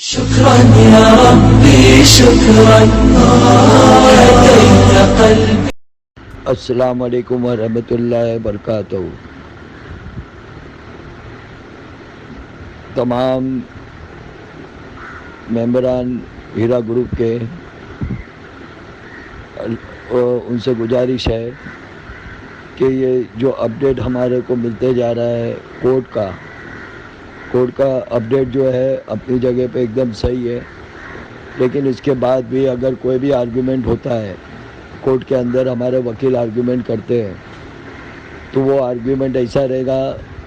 شكرا يا ربي شكرا هديت قلبي. السلام علیکم ورحمۃ اللہ وبرکاتہ. تمام ممبران ہیرا گروپ کے ان سے گزارش ہے کہ یہ جو اپڈیٹ ہمارے کو ملتے جا رہا ہے کورٹ کا اپڈیٹ جو ہے اپنی جگہ پہ ایک دم صحیح ہے، لیکن اس کے بعد بھی اگر کوئی بھی آرگیومنٹ ہوتا ہے کورٹ کے اندر، ہمارے وکیل آرگیومنٹ کرتے ہیں تو وہ آرگیومنٹ ایسا رہے گا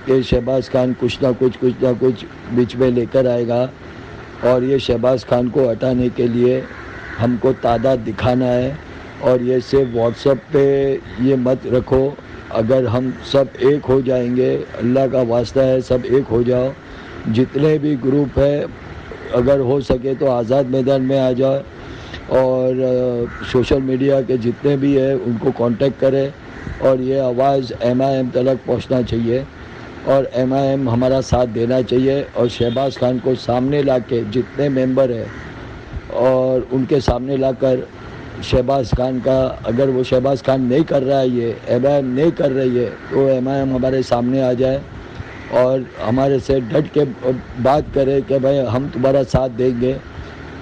کہ شہباز خان کچھ نہ کچھ بیچ میں لے کر آئے گا، اور یہ شہباز خان کو ہٹانے کے لیے ہم کو تعداد دکھانا ہے. اور یہ صرف واٹس ایپ پہ یہ مت رکھو. اگر ہم سب ایک ہو جائیں گے، اللہ کا واسطہ ہے سب ایک ہو جاؤ، جتنے بھی گروپ ہے اگر ہو سکے تو آزاد میدان میں آ جاؤ، اور سوشل میڈیا کے جتنے بھی ہیں ان کو کانٹیکٹ کرے، اور یہ آواز MIM تلک پہنچنا چاہیے، اور MIM ہمارا ساتھ دینا چاہیے، اور شہباز خان کو سامنے لا کے جتنے ممبر ہیں اور ان کے سامنے لا کر شہباز خان کا، اگر وہ شہباز خان نہیں کر رہا ہے، یہ MIM نہیں کر رہی ہے، تو MIM ہمارے سامنے آ جائے اور ہمارے سے ڈٹ کے بات کرے کہ بھائی ہم تمہارا ساتھ دیں گے،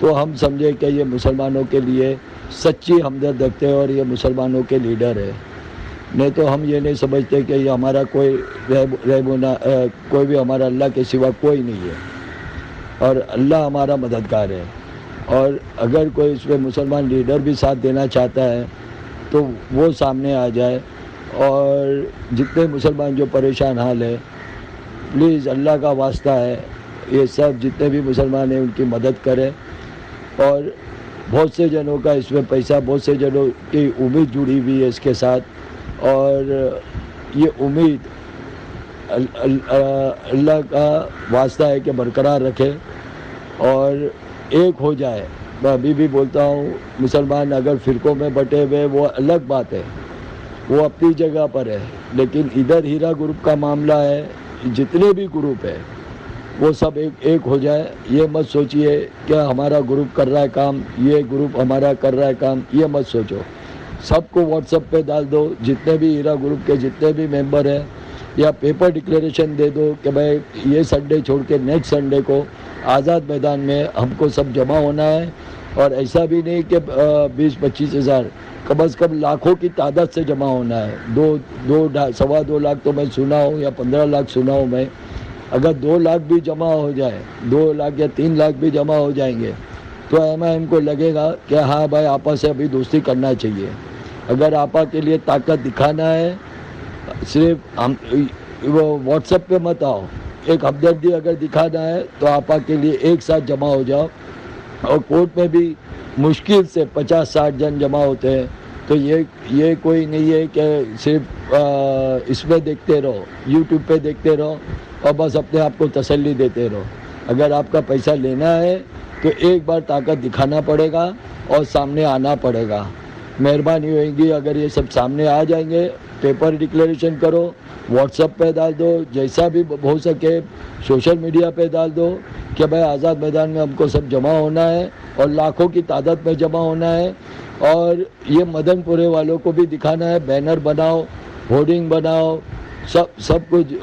تو ہم سمجھے کہ یہ مسلمانوں کے لیے سچی ہمدرد رکھتے ہیں اور یہ مسلمانوں کے لیڈر ہے. نہیں تو ہم یہ نہیں سمجھتے کہ یہ ہمارا کوئی کوئی بھی ہمارا اللہ کے سوا کوئی نہیں ہے، اور اللہ ہمارا مددگار ہے. اور اگر کوئی اس میں مسلمان لیڈر بھی ساتھ دینا چاہتا ہے تو وہ سامنے آ جائے، اور جتنے مسلمان جو پریشان حال ہے، پلیز اللہ کا واسطہ ہے یہ سب جتنے بھی مسلمان ہیں ان کی مدد کریں. اور بہت سے جنوں کا اس میں پیسہ، بہت سے جنوں کی امید جڑی ہوئی ہے اس کے ساتھ، اور یہ امید اللہ کا واسطہ ہے کہ برقرار رکھے اور ایک ہو جائے. میں ابھی بھی بولتا ہوں، مسلمان اگر فرقوں میں بٹے ہوئے وہ الگ بات ہے، وہ اپنی جگہ پر ہے، لیکن ادھر ہیرا گروپ کا معاملہ ہے، جتنے بھی گروپ ہے وہ سب ایک ہو جائے. یہ مت سوچئے کہ ہمارا گروپ کر رہا ہے کام، یہ گروپ ہمارا کر رہا ہے کام، یہ مت سوچو. سب کو واٹس ایپ پہ ڈال دو، جتنے بھی ہیرا گروپ کے جتنے بھی ممبر ہیں، یا پیپر ڈکلیریشن دے دو کہ بھائی یہ سنڈے چھوڑ کے نیکسٹ سنڈے کو آزاد میدان میں ہم کو سب جمع ہونا ہے. اور ایسا بھی نہیں کہ 20-25 ہزار، کم از کم لاکھوں کی تعداد سے جمع ہونا ہے. 2 لاکھ تو میں سنا ہوں، یا 15 لاکھ سنا ہوں میں. اگر 2 لاکھ بھی جمع ہو جائے، 2 لاکھ یا 3 لاکھ بھی جمع ہو جائیں گے تو MIM کو لگے گا کہ ہاں بھائی آپا سے ابھی دوستی کرنا چاہیے. اگر آپا کے لیے طاقت دکھانا ہے، صرف ہم وہ واٹس ایپ پہ مت آؤ، ایک ہمدردی اگر دکھانا ہے تو آپا کے لیے ایک ساتھ جمع ہو جاؤ. اور کورٹ میں بھی مشکل سے 50-60 جن جمع ہوتے ہیں، تو یہ کوئی نہیں ہے کہ صرف اس میں دیکھتے رہو، YouTube پہ دیکھتے رہو اور بس اپنے آپ کو تسلی دیتے رہو. اگر آپ کا پیسہ لینا ہے تو ایک بار طاقت دکھانا پڑے گا اور سامنے آنا پڑے گا. مہربانی ہوئے گی اگر یہ سب سامنے آ جائیں گے. پیپر ڈکلیریشن کرو، واٹس ایپ پہ ڈال دو، جیسا بھی ہو سکے سوشل میڈیا پہ ڈال دو کہ بھائی آزاد میدان میں ہم کو سب جمع ہونا ہے، اور لاکھوں کی تعداد میں جمع ہونا ہے. اور یہ مدن پورے والوں کو بھی دکھانا ہے. بینر بناؤ، ہورڈنگ بناؤ، سب کچھ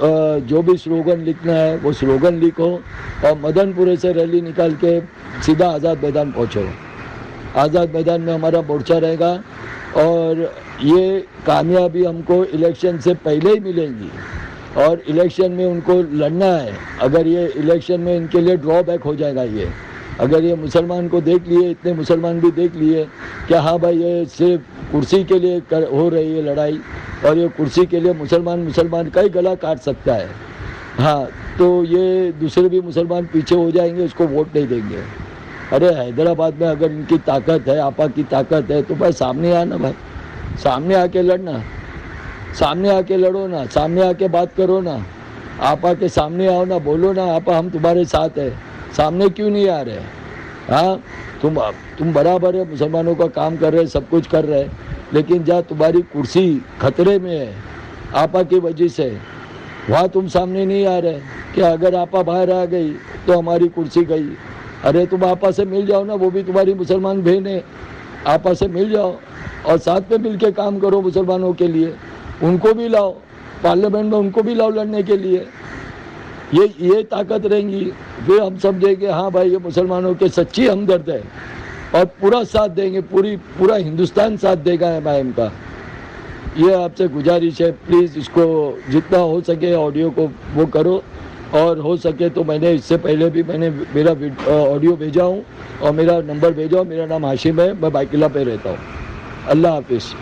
جو بھی سلوگن لکھنا ہے وہ سلوگن لکھو، اور مدن پورے سے ریلی نکال کے سیدھا آزاد میدان پہنچو. آزاد میدان میں ہمارا مورچہ رہے گا، اور یہ کامیابی ہم کو الیکشن سے پہلے ہی ملیں گی. اور الیکشن میں ان کو لڑنا ہے. اگر یہ الیکشن میں ان کے لیے ڈرا بیک ہو جائے گا، یہ اگر یہ مسلمان کو دیکھ لیے، اتنے مسلمان بھی دیکھ لیے کہ ہاں بھائی یہ صرف کرسی کے لیے ہو رہی ہے لڑائی، اور یہ کرسی کے لیے مسلمان کا ہی گلا کاٹ سکتا ہے، ہاں، تو یہ دوسرے بھی مسلمان پیچھے ہو جائیں گے، اس کو ووٹ نہیں دیں گے. ارے حیدرآباد میں اگر ان کی طاقت ہے، آپا کی طاقت ہے، تو بھائی سامنے آنا، بھائی سامنے آ کے لڑنا، سامنے آ کے لڑو نا، سامنے آ کے بات کرو نا. آپا کے سامنے آؤ نا، بولو نا آپا ہم تمہارے ساتھ ہیں. سامنے کیوں نہیں آ رہے؟ ہاں، تم برابر ہے، مسلمانوں کا کام کر رہے، سب کچھ کر رہے، لیکن جہاں تمہاری کرسی خطرے میں ہے آپا کی وجہ سے، وہاں تم سامنے نہیں آ رہے کہ اگر آپا باہر آ گئی تو ہماری کرسی گئی. ارے تم آپا سے مل جاؤ نا, وہ بھی تمہاری مسلمان بہن ہے, آپا سے مل جاؤ اور ساتھ میں مل کے کام کرو مسلمانوں کے لیے. ان کو بھی لاؤ پارلیمنٹ میں, ان کو بھی لاؤ لڑنے کے لیے. یہ طاقت رہیں گی, پھر ہم سمجھیں گے ہاں بھائی یہ مسلمانوں کے سچی ہمدرد ہے اور پورا ساتھ دیں گے, پورا ہندوستان ساتھ دے گا MIM کا. یہ آپ سے گزارش ہے, پلیز اس کو جتنا ہو سکے آڈیو کو وہ کرو, اور ہو سکے تو میں نے اس سے پہلے بھی میں نے میرا آڈیو بھیجا ہوں اور میرا نمبر بھیجا ہوں. میرا نام ہاشم ہے, میں بائکلا پہ رہتا ہوں. اللہ حافظ.